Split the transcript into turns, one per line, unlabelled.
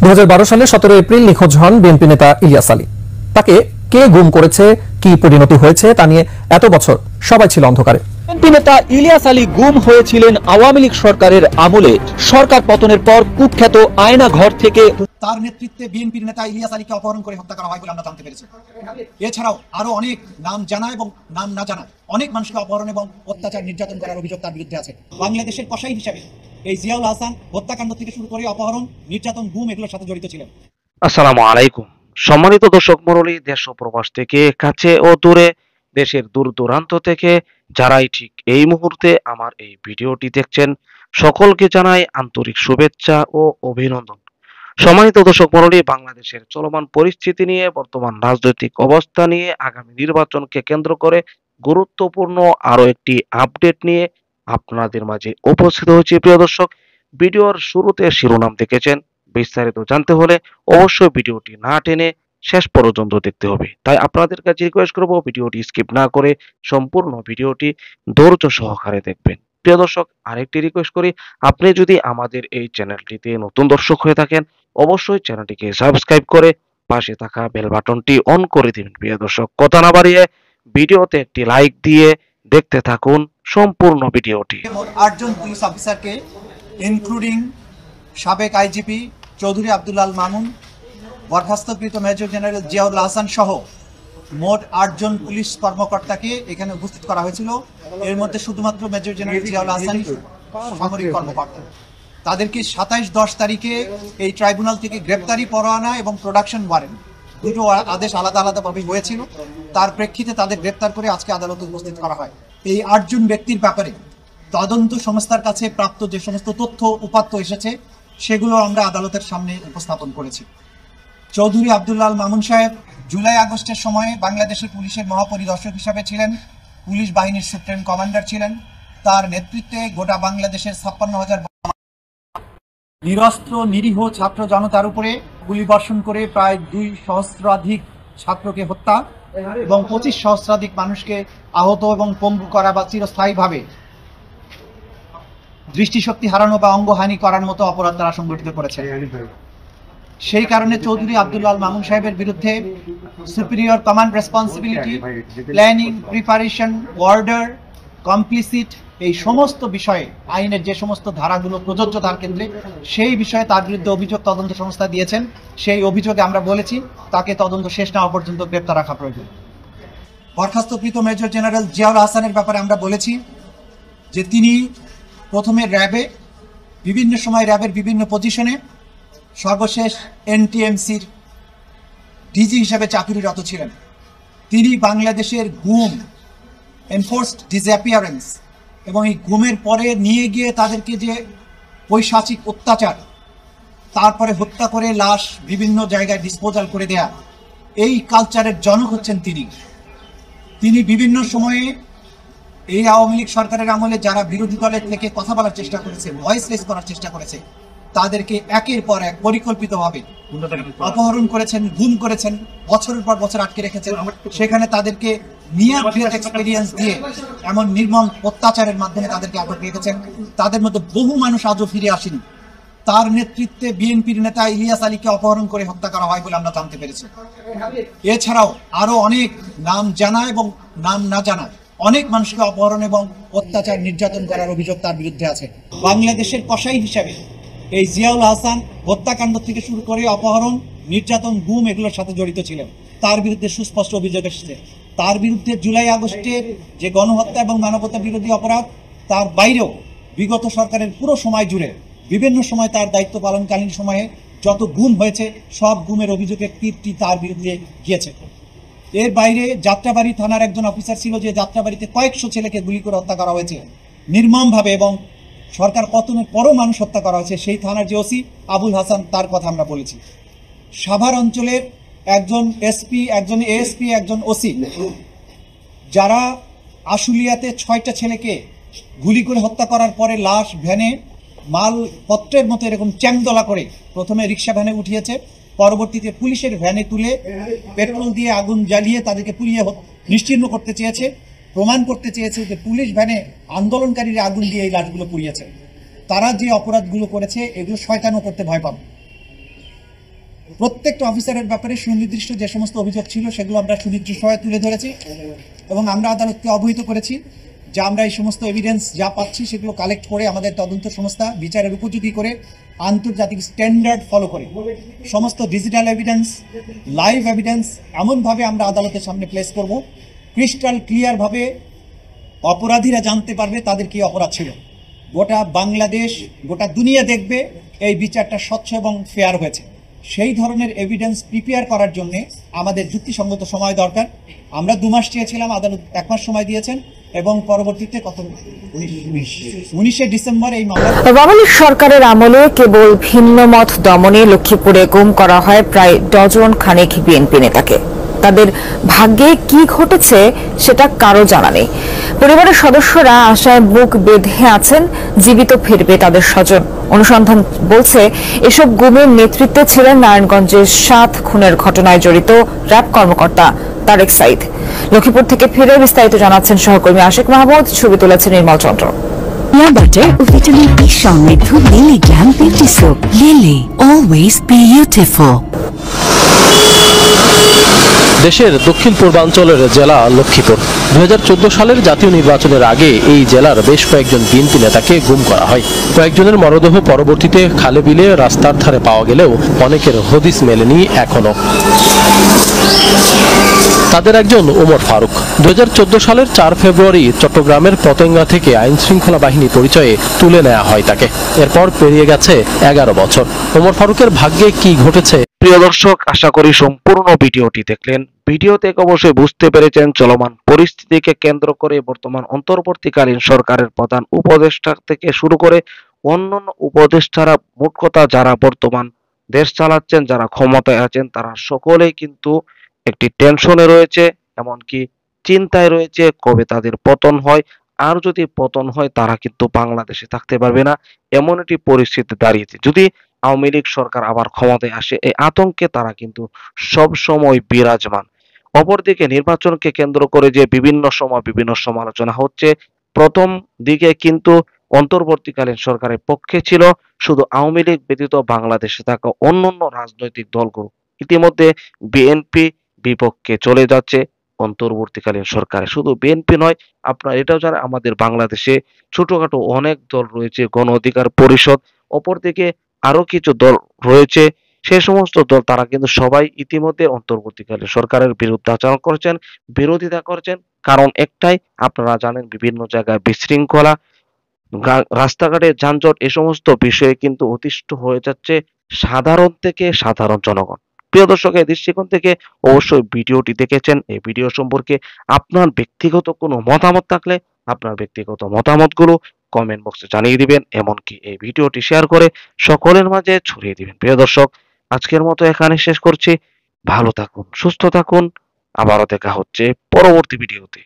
2012 সালে 17 এপ্রিল নিখোঁজ হন বিএনপি নেতা ইলিয়াস আলী। তাকে কে গুম করেছে, কি পরিণতি হয়েছে তা নিয়ে এত বছর সবাই ছিল অন্ধকারে।
বিএনপি নেতা ইলিয়াস আলী গুম হয়েছিলেন আওয়ামী লীগ সরকারের আমলে। সরকার পতনের পর কুখ্যাত আয়না ঘর থেকে
তার নেতৃত্বে বিএনপির নেতা ইলিয়াস আলীকে অপহরণ করে হত্যা করা হয় বলে আমরা জানতে পেরেছি। এছাড়াও আরো অনেক নাম জানা এবং নাম না জানা অনেক মানুষকে অপহরণ এবং অত্যাচার নির্যাতন করার অভিযোগ তার বিরুদ্ধে আছে। বাংলাদেশের কসাই হিসেবে এই জিয়াউল হাসান হত্যাকাণ্ড থেকে শুরু করে অপহরণ, নির্যাতন, গুম এগুলোর সাথে জড়িত ছিলেন।
আসসালামু আলাইকুম সম্মানিত দর্শক মণ্ডলী, দেশ ও প্রবাস থেকে কাছে ও দূরে, দেশের দূর দূরান্ত থেকে যারাই ঠিক এই মুহূর্তে আমার এই ভিডিওটি দেখছেন, সকলকে জানাই আন্তরিক শুভেচ্ছা ও অভিনন্দন। সম্মানিত দর্শক মণ্ডলী, বাংলাদেশের চলমান পরিস্থিতি নিয়ে, বর্তমান রাজনৈতিক অবস্থা নিয়ে, আগামী নির্বাচনকে কেন্দ্র করে গুরুত্বপূর্ণ আরো একটি আপডেট নিয়ে আপনাদের মাঝে উপস্থিত হয়েছি। প্রিয় দর্শক, ভিডিওর শুরুতে শিরোনাম দেখেছেন। বিস্তারিত জানতে হলে অবশ্যই ভিডিওটি না টেনে শেষ পর্যন্ত দেখতে হবে। তাই আপনাদের কাছে রিকোয়েস্ট করব, ভিডিওটি স্কিপ না করে সম্পূর্ণ ভিডিওটি ধৈর্য সহকারে দেখবেন। প্রিয় দর্শক, আরেকটি রিকোয়েস্ট করি, আপনি যদি আমাদের এই চ্যানেলটিতে নতুন দর্শক হয়ে থাকেন, অবশ্যই চ্যানেলটিকে সাবস্ক্রাইব করে পাশে থাকা বেল বাটনটি অন করে দিবেন। প্রিয় দর্শক, কথা না বাড়িয়ে ভিডিওতে একটি লাইক দিয়ে দেখতে থাকুন সম্পূর্ণ ভিডিওটি।
8 জন পুলিশ অফিসারকে ইনক্লুডিং সাবেক আইজিপি চৌধুরী আব্দুল মামুন, বরখাস্তকৃত মেজর জেনারেল জিয়াউল হাসান সহ মোট 8 জন পুলিশ কর্মকর্তাকে এখানে উপস্থিত করা হয়েছিল। এর মধ্যে শুধুমাত্র মেজর জেনারেল জিয়াউল হাসান সামরিক কর্মকর্তা। তাদেরকে 27-10 তারিখে এই ট্রাইব্যুনাল থেকে গ্রেপ্তারি পরোয়ানা এবং প্রোডাকশন ওয়ারেন্ট দুটো আদেশ আলাদা আলাদাভাবে হয়েছিল। তার প্রেক্ষিতে তাদের গ্রেপ্তার করে আজকে আদালতে উপস্থিত করা হয়। এই 8 জন ব্যক্তির ব্যাপারে তদন্ত সংস্থার কাছে প্রাপ্ত যে সমস্ত তথ্য উপাত্ত এসেছে সেগুলো আমরা আদালতের সামনে উপস্থাপন করেছি। চৌধুরী আব্দুল মামুন সাহেব জুলাই আগস্টের সময়ে বাংলাদেশের পুলিশের মহাপরিদর্শক হিসাবে ছিলেন, পুলিশ বাহিনীর সুপ্রিম কমান্ডার ছিলেন। তার নেতৃত্বে গোটা বাংলাদেশের 56,000 নিরস্ত্র নিরীহ ছাত্র জনতার উপরে গুলিবর্ষণ করে প্রায় 2 সহস্রাধিক ছাত্রকে হত্যা এবং 25 সহস্রাধিক মানুষকে আহত এবং পঙ্গু করা বা চিরস্থায়ীভাবে দৃষ্টিশক্তি হারানো বা অঙ্গহানি করার মতো অপরাধ তারা সংগঠিত করেছে। সেই কারণে চৌধুরী আব্দুল মামুন সাহেবের বিরুদ্ধে superior command responsibility, planning, preparation, order, complicit এই সমস্ত বিষয়ে আইনের যে সমস্ত ধারাগুলো প্রযোজ্য তার ক্ষেত্রে সেই বিষয়ে তার বিরুদ্ধে অভিযোগ তদন্ত সংস্থা দিয়েছেন। সেই অভিযোগে আমরা বলেছি তাকে তদন্ত শেষ না হওয়া পর্যন্ত গ্রেপ্তার রাখা প্রয়োজন। বরখাস্তকৃত মেজর জেনারেল জিয়াউল হাসানের ব্যাপারে আমরা বলেছি যে তিনি প্রথমে র্যাবে, বিভিন্ন সময় র্যাবের বিভিন্ন পজিশনে, সর্বশেষ এনটিএমসির ডিজি হিসেবে চাকরিরত ছিলেন। তিনি বাংলাদেশের গুম, এনফোর্সড ডিসঅ্যাপিয়ারেন্স এবং এই গুমের পরে নিয়ে গিয়ে তাদেরকে যে পৈশাচিক অত্যাচার, তারপরে হত্যা করে লাশ বিভিন্ন জায়গায় ডিসপোজাল করে দেয়া, এই কালচারের জনক হচ্ছেন তিনি। তিনি বিভিন্ন সময়ে এই আওয়ামী লীগ সরকারের আমলে যারা বিরোধী দলের থেকে কথা বলার চেষ্টা করেছে, ভয়েস রেজ করার চেষ্টা করেছে, তাদেরকে একের পর এক পরিকল্পিতভাবে অপহরণ করেছেন, গুম করেছেন, বছরের পর বছর আটকে রেখেছেন। সেখানে তাদেরকে নিয়ার ডেথ এক্সপেরিয়েন্স দিয়ে এমন নির্মম অত্যাচারের মাধ্যমে তাদেরকে আটক রেখেছেন। তাদের মধ্যে বহু মানুষ আজও ফিরে আসেনি। তার নেতৃত্বে বিএনপির নেতা ইলিয়াস আলীকে অপহরণ করে হত্যা করা হয় বলে আমরা জানতে পেরেছি। এছাড়াও আরো অনেক নাম জানা এবং নাম না জানা অনেক মানুষকে অপহরণ এবং অত্যাচার নির্যাতন করার অভিযোগ তার বিরুদ্ধে আছে। বাংলাদেশের কসাই হিসাবে এই জিয়াউল হাসান হত্যাকাণ্ড থেকে শুরু করে অপহরণ, নির্যাতন, গুম এগুলোর সাথে জড়িত ছিলেন। তার বিরুদ্ধে সুস্পষ্ট অভিযোগ এসেছে। তার বিরুদ্ধে জুলাই আগস্টের যে গণহত্যা এবং মানবতা বিরোধী অপরাধ, তার বাইরেও বিগত সরকারের পুরো সময় জুড়ে বিভিন্ন সময় তার দায়িত্ব পালনকালীন সময়ে যত গুম হয়েছে সব গুমের অভিযোগের তীরটি তার বিরুদ্ধে গিয়েছে। এর বাইরে যাত্রাবাড়ি থানার একজন অফিসার ছিল যে যাত্রাবাড়িতে কয়েকশো ছেলেকে গুলি করে হত্যা করা হয়েছে নির্মমভাবে, এবং সরকার পতনের পরও মানুষ হত্যা করা হয়েছে। সেই থানার যে ওসি আবুল হাসান, তার কথা আমরা বলেছি। সাভার অঞ্চলের একজন এসপি, একজন এএসপি, একজন ওসি যারা আশুলিয়াতে 6টা ছেলেকে গুলি করে হত্যা করার পরে লাশ ভ্যানে মালপত্রের মতো এরকম চ্যাংদোলা করে প্রথমে রিক্সা ভ্যানে উঠিয়েছে, পরবর্তীতে পুলিশের ভ্যানে তুলে পেট্রোল দিয়ে আগুন জ্বালিয়ে তাদেরকে পুড়িয়ে নিশ্চিহ্ন করতে চেয়েছে, প্রমাণ করতে চেয়েছে যে পুলিশ ভ্যানে আন্দোলনকারীরা আগুন দিয়ে এই লাশগুলো পুড়িয়েছে। তারা যে অপরাধগুলো করেছে এগুলো শয়তানও করতে ভয় পাবে। প্রত্যেকটা অফিসারের ব্যাপারে সুনির্দিষ্ট যে সমস্ত অভিযোগ ছিল সেগুলো আমরা সুনির্দিষ্টভাবে তুলে ধরেছি এবং আমরা আদালতকে অবহিত করেছি যে আমরা এই সমস্ত এভিডেন্স যা পাচ্ছি সেগুলো কালেক্ট করে আমাদের তদন্ত সংস্থা বিচারের উপযোগী করে আন্তর্জাতিক স্ট্যান্ডার্ড ফলো করে সমস্ত ডিজিটাল এভিডেন্স লাইভ এভিডেন্স এমনভাবে আমরা আদালতের সামনে প্লেস করব ক্রিস্টাল ক্লিয়ারভাবে অপরাধীরা জানতে পারবে তাদের কি অপরাধ ছিল। গোটা বাংলাদেশ গোটা দুনিয়া দেখবে এই বিচারটা স্বচ্ছ এবং ফেয়ার হয়েছে। সেই ধরনের এভিডেন্স প্রিপেয়ার করার জন্য আমাদের যুক্তিসঙ্গত সময় দরকার। আমরা 2 মাস চেয়েছিলাম, আদালত 1 মাস সময় দিয়েছেন এবং পরবর্তীতে 19 ডিসেম্বর এই মামলা।
আওয়ামী লীগ সরকারের আমলে কেবল ভিন্ন মত দমনে লক্ষ্মীপুরে গুম করা হয় প্রায় ডজন খানেক বিএনপি নেতাকে। তাদের ভাগ্যে কি ঘটেছে সেটা কারো জানা নেই। পরিবারের সদস্যরা আশায় বুক বেঁধে আছেন জীবিত ফিরবে তাদের স্বজন। অনুসন্ধান বলছে এসব গুমের নেতৃত্বে ছিলেন নারায়ণগঞ্জের 7 খুনের ঘটনায় জড়িত র্যাব কর্মকর্তা তারেক সাইদ। লক্ষ্মীপুর থেকে ফিরে বিস্তারিত জানাচ্ছেন সহকর্মী আশিক মাহমুদ, ছবি তুলেছেন নির্মল চন্দ্র।
বাটার ও ভিটামিন ই সমৃদ্ধ lily glam beauty soap. Lily, always beautiful.
দেশের দক্ষিণ পূর্বাঞ্চলের জেলা লক্ষ্মীপুর। 2014 সালের জাতীয় নির্বাচনের আগে এই জেলার বেশ কয়েকজন বিএনপি নেতাকে গুম করা হয়। কয়েকজনের মরদেহ পরবর্তীতে খালে বিলে রাস্তার ধারে পাওয়া গেলেও অনেকের হদিস মেলেনি এখনো। তাদের একজন ওমর ফারুক। 2014 সালের 4 ফেব্রুয়ারি চট্টগ্রামের পতেঙ্গা থেকে আইন শৃঙ্খলা বাহিনী পরিচয়ে তুলে নেওয়া হয় তাকে। এরপর পেরিয়ে গেছে 11 বছর। ওমর ফারুকের ভাগ্যে কি ঘটেছে?
প্রিয় দর্শক, আশা করি সম্পূর্ণ ভিডিওটি দেখলেন। ভিডিও থেকে অবশ্যই বুঝতে পেরেছেন চলমান পরিস্থিতিকে কেন্দ্র করে বর্তমান অন্তর্বর্তীকালীন সরকারের প্রধান উপদেষ্টা থেকে শুরু করে অন্যান্য উপদেষ্টারা, মোট কথা যারা বর্তমান দেশ চালাচ্ছেন, যারা ক্ষমতায় আছেন, তারা সকলেই কিন্তু একটি টেনশনে রয়েছে, এমনকি চিন্তায় রয়েছে কবে তাদের পতন হয়। আর যদি পতন হয় তারা কিন্তু বাংলাদেশে থাকতে পারবে না, এমন একটি পরিস্থিতি দাঁড়িয়েছে। যদি আওয়ামী লীগ সরকার আবার ক্ষমতায় আসে, এই আতঙ্কে তারা কিন্তু সব সময় বিরাজমান। অপরদিকে নির্বাচনকে কেন্দ্র করে যে বিভিন্ন সময় বিভিন্ন সমালোচনা হচ্ছে, প্রথম দিকে কিন্তু অন্তর্বর্তীকালীন সরকারের পক্ষে ছিল শুধু আওয়ামী লীগ ব্যতীত বাংলাদেশে থাকা অন্যান্য রাজনৈতিক দলগুলো। ইতিমধ্যে বিএনপি বিপক্ষে চলে যাচ্ছে অন্তর্বর্তীকালীন সরকারে। শুধু বিএনপি নয়, আপনারা এটাও জানেন আমাদের বাংলাদেশে ছোটখাটো অনেক দল রয়েছে, গণ অধিকার পরিষদ, অপরদিকে আরো কিছু দল রয়েছে। সে সমস্ত দল তারা কিন্তু সবাই ইতিমধ্যে অন্তর্বর্তীকালীন সরকারের বিরুদ্ধে আচরণ করছেন, বিরোধিতা করছেন। কারণ একটাই, আপনারা জানেন বিভিন্ন জায়গায় বিশৃঙ্খলা, রাস্তাঘাটে যানজট, এ সমস্ত বিষয়ে কিন্তু অতিষ্ঠ হয়ে যাচ্ছে সাধারণ থেকে সাধারণ জনগণ। প্রিয় দর্শক, এই দৃষ্টিকোণ থেকে অবশ্যই ভিডিওটি দেখেছেন। এই ভিডিও সম্পর্কে আপনার ব্যক্তিগত কোনো মতামত থাকলে আপনার ব্যক্তিগত মতামতগুলো কমেন্ট বক্সে জানিয়ে দিবেন, এমনকি এই ভিডিওটি শেয়ার করে সকলের মাঝে ছড়িয়ে দিবেন। প্রিয় দর্শক, আজকের মতো এখানে শেষ করছি। ভালো থাকুন, সুস্থ থাকুন, আবারও দেখা হচ্ছে পরবর্তী ভিডিওতে।